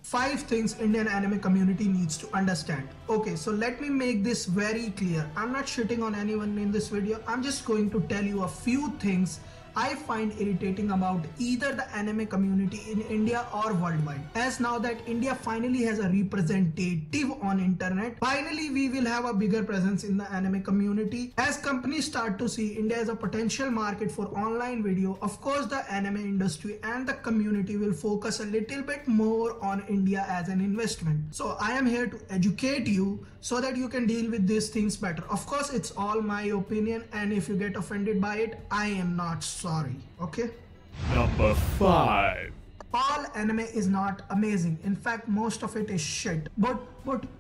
5 things Indian anime community needs to understand. Okay, so let me make this very clear. I'm not shitting on anyone in this video. I'm just going to tell you a few things I find irritating about either the anime community in India or worldwide. As now that India finally has a representative on internet, finally we will have a bigger presence in the anime community. As companies start to see India as a potential market for online video, of course the anime industry and the community will focus a little bit more on India as an investment. So I am here to educate you so that you can deal with these things better. Of course it's all my opinion, and if you get offended by it, I am not sorry, okay? Number 5. All anime is not amazing. In fact, most of it is shit. But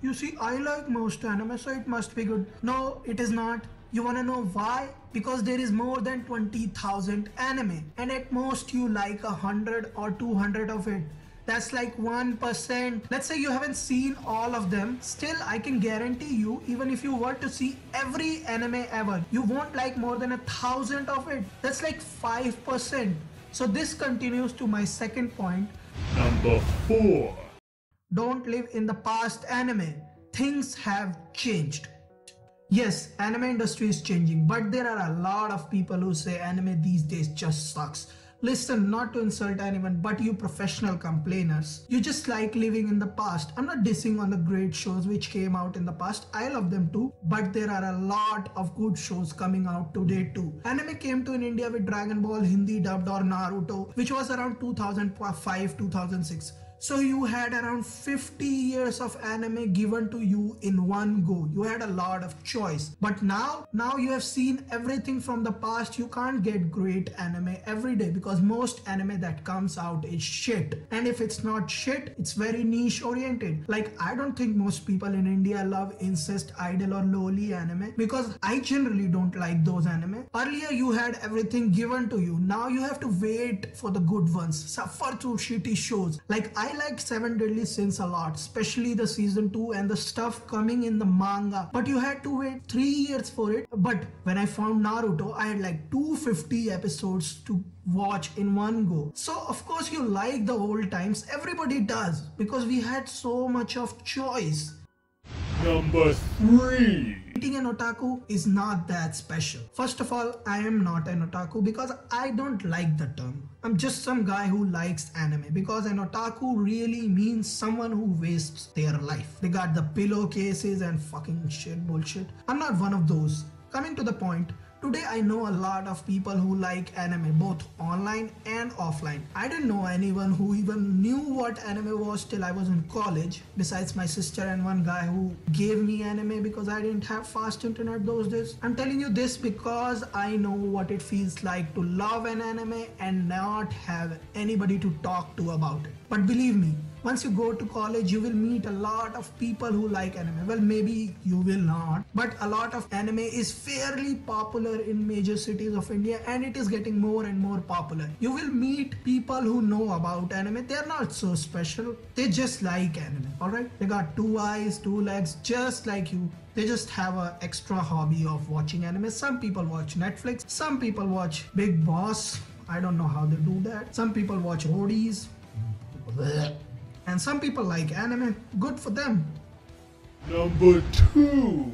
you see, I like most anime, so it must be good. No, it is not. You wanna know why? Because there is more than 20,000 anime, and at most you like 100 or 200 of it. That's like 1%. Let's say you haven't seen all of them. Still, I can guarantee you, even if you were to see every anime ever, you won't like more than 1,000 of it. That's like 5%. So this continues to my second point. Number 4. Don't live in the past anime. Things have changed. Yes, anime industry is changing, but there are a lot of people who say anime these days just sucks. Listen, not to insult anyone, but you professional complainers, you just like living in the past. I'm not dissing on the great shows which came out in the past. I love them too, but there are a lot of good shows coming out today too. Anime came to in India with Dragon Ball Hindi dubbed or Naruto, which was around 2005-2006. So you had around 50 years of anime given to you in one go. You had a lot of choice. But now you have seen everything from the past. You can't get great anime every day because most anime that comes out is shit. And if it's not shit, it's very niche oriented. Like, I don't think most people in India love incest, idol or loli anime because I generally don't like those anime. Earlier you had everything given to you. Now you have to wait for the good ones, suffer through shitty shows. Like, I like 7 Deadly Sins a lot, especially the season 2 and the stuff coming in the manga, but you had to wait 3 years for it. But when I found Naruto, I had like 250 episodes to watch in one go. So of course you like the old times. Everybody does because we had so much of choice. Number 3. Being an otaku is not that special. First of all, I am not an otaku because I don't like the term. I'm just some guy who likes anime because an otaku really means someone who wastes their life. They got the pillowcases and fucking shit bullshit. I'm not one of those. Coming to the point, today I know a lot of people who like anime both online and offline. I didn't know anyone who even knew what anime was till I was in college, besides my sister and one guy who gave me anime because I didn't have fast internet those days. I'm telling you this because I know what it feels like to love an anime and not have anybody to talk to about it. But believe me, once you go to college, you will meet a lot of people who like anime. Well, maybe you will not, but a lot of anime is fairly popular in major cities of India and it is getting more and more popular. You will meet people who know about anime. They are not so special. They just like anime, alright? They got 2 eyes, 2 legs, just like you. They just have an extra hobby of watching anime. Some people watch Netflix. Some people watch Big Boss. I don't know how they do that. Some people watch Odis. And some people like anime. Good for them. Number 2.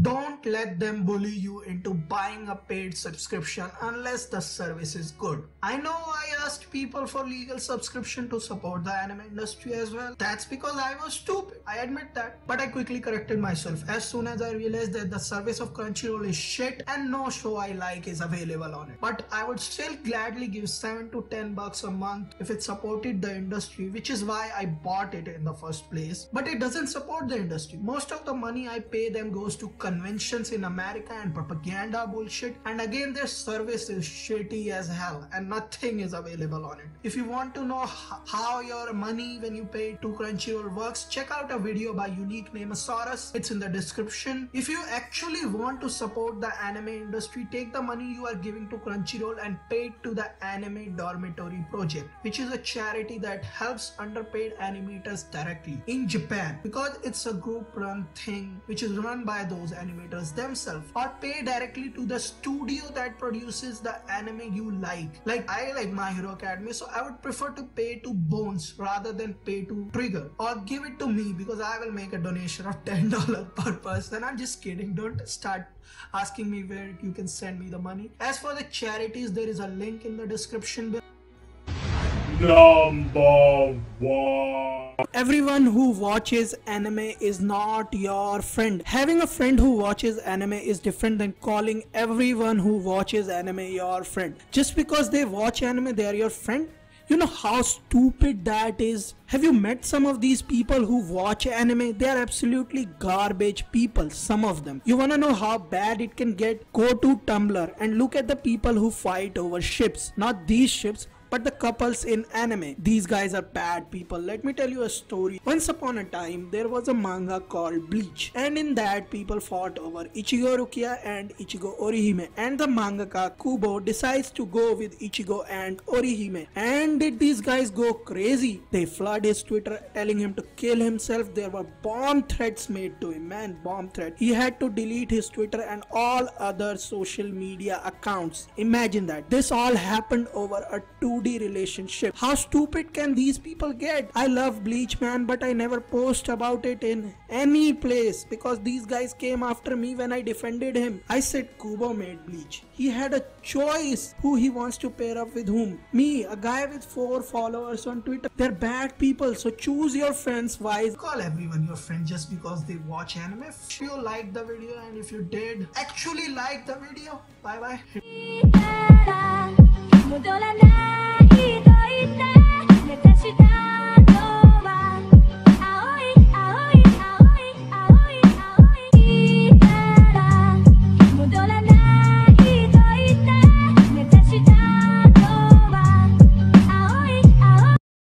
Don't let them bully you into buying a paid subscription unless the service is good. I know I asked people for legal subscription to support the anime industry as well. That's because I was stupid. I admit that. But I quickly corrected myself as soon as I realized that the service of Crunchyroll is shit and no show I like is available on it. But I would still gladly give 7 to 10 bucks a month if it supported the industry, which is why I bought it in the first place. But it doesn't support the industry. Most of the money I pay them goes to conventions in America and propaganda bullshit, and again their service is shitty as hell and nothing is available on it. If you want to know how your money when you pay to Crunchyroll works, check out a video by Unique Namesaurus. It's in the description. If you actually want to support the anime industry, take the money you are giving to Crunchyroll and pay it to the Anime Dormitory Project, which is a charity that helps underpaid animators directly in Japan, because it's a group run thing which is run by those animators creators themselves, or pay directly to the studio that produces the anime you like. Like I like My Hero Academy, so I would prefer to pay to Bones rather than pay to Trigger, or give it to me because I will make a donation of $10 per person. I'm just kidding. Don't start asking me where you can send me the money. As for the charities, there is a link in the description below. Number 1. Everyone who watches anime is not your friend. Having a friend who watches anime is different than calling everyone who watches anime your friend. Just because they watch anime, they are your friend? You know how stupid that is? Have you met some of these people who watch anime? They are absolutely garbage people, some of them. You wanna know how bad it can get? Go to Tumblr and look at the people who fight over ships. Not these ships, but the couples in anime. These guys are bad people. Let me tell you a story. Once upon a time, there was a manga called Bleach, and in that people fought over Ichigo Rukia and Ichigo Orihime, and the mangaka Kubo decides to go with Ichigo and Orihime. And did these guys go crazy? They flood his Twitter telling him to kill himself. There were bomb threats made to him, man, bomb threat. He had to delete his Twitter and all other social media accounts. Imagine that. This all happened over a 2D relationship. How stupid can these people get? I love Bleach, man, but I never post about it in any place because these guys came after me when I defended him. I said Kubo made Bleach. He had a choice who he wants to pair up with whom. Me, a guy with 4 followers on Twitter. They're bad people, so choose your friends wisely. Call everyone your friend just because they watch anime. If you liked the video, and if you did actually like the video, bye bye.